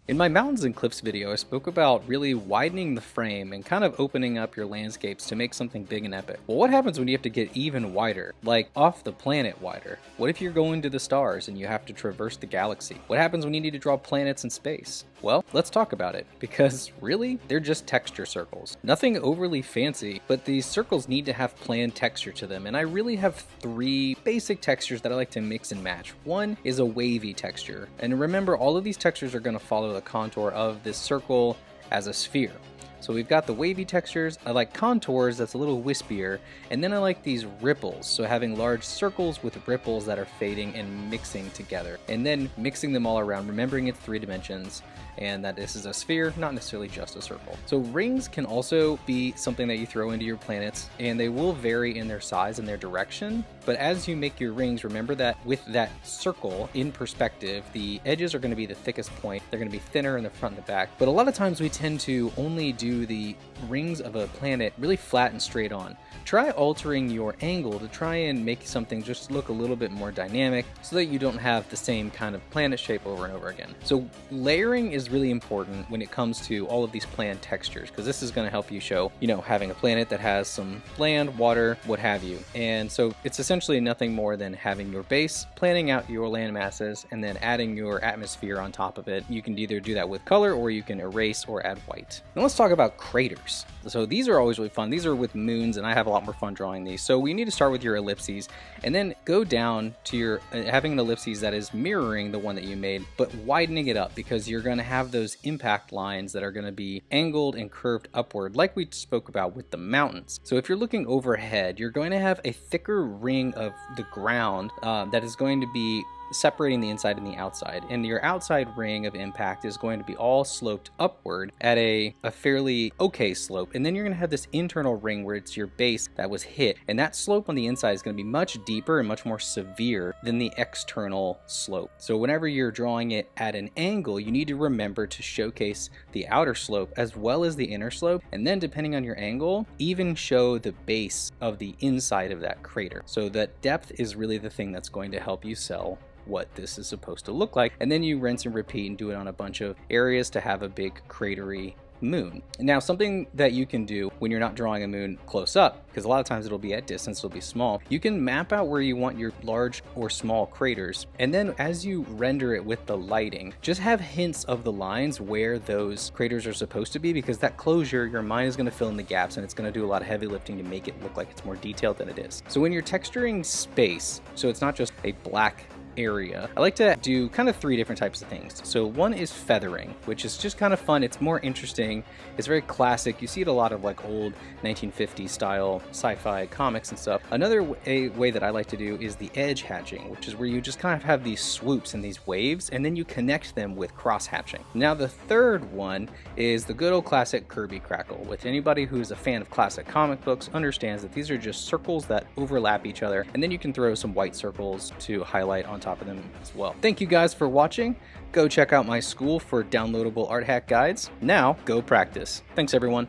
In my Mountains and Cliffs video, I spoke about really widening the frame and kind of opening up your landscapes to make something big and epic. Well, what happens when you have to get even wider, like off the planet wider? What if you're going to the stars and you have to traverse the galaxy? What happens when you need to draw planets in space? Well, let's talk about it, because really, they're just texture circles. Nothing overly fancy, but these circles need to have planned texture to them, and I really have three basic textures that I like to mix and match. One is a wavy texture, and remember, all of these textures are going to follow the contour of this circle as a sphere. So we've got the wavy textures. I like contours that's a little wispier, and then I like these ripples, so having large circles with ripples that are fading and mixing together, and then mixing them all around, remembering it's 3 dimensions and that this is a sphere, not necessarily just a circle. So rings can also be something that you throw into your planets, and they will vary in their size and their direction, but as you make your rings, remember that with that circle in perspective, the edges are going to be the thickest point. They're going to be thinner in the front and the back, but a lot of times we tend to only do the rings of a planet really flat and straight on. Try altering your angle to try and make something just look a little bit more dynamic so that you don't have the same kind of planet shape over and over again. So layering is really important when it comes to all of these planned textures, because this is going to help you show, having a planet that has some land, water, what have you. And so it's essentially nothing more than having your base, planning out your land masses, and then adding your atmosphere on top of it. You can either do that with color or you can erase or add white. Now let's talk about craters. So these are always really fun. These are with moons, and I have a lot more fun drawing these. So we need to start with your ellipses and then go down to your having an ellipses that is mirroring the one that you made, but widening it up, because you're going to have those impact lines that are going to be angled and curved upward, like we spoke about with the mountains. So if you're looking overhead, you're going to have a thicker ring of the ground that is going to be separating the inside and the outside, and your outside ring of impact is going to be all sloped upward at a fairly okay slope, and then you're going to have this internal ring where it's your base that was hit, and that slope on the inside is going to be much deeper and much more severe than the external slope. So whenever you're drawing it at an angle, you need to remember to showcase the outer slope as well as the inner slope, and then depending on your angle, even show the base of the inside of that crater. So that depth is really the thing that's going to help you sell what this is supposed to look like, and then you rinse and repeat and do it on a bunch of areas to have a big cratery moon. Now, something that you can do when you're not drawing a moon close up, because a lot of times it'll be at distance, it'll be small, you can map out where you want your large or small craters, and then as you render it with the lighting, just have hints of the lines where those craters are supposed to be, because that closure, your mind is going to fill in the gaps, and it's going to do a lot of heavy lifting to make it look like it's more detailed than it is. So when you're texturing space, so it's not just a black area, I like to do kind of 3 different types of things. So one is feathering, which is just kind of fun. It's more interesting. It's very classic. You see it a lot of like old 1950s style sci-fi comics and stuff. Another way that I like to do is the edge hatching, which is where you just kind of have these swoops and these waves, and then you connect them with cross hatching. Now the third one is the good old classic Kirby crackle, which anybody who's a fan of classic comic books understands that these are just circles that overlap each other, and then you can throw some white circles to highlight on top of them as well. Thank you guys for watching. Go check out my school for downloadable art hack guides. Now go practice. Thanks everyone.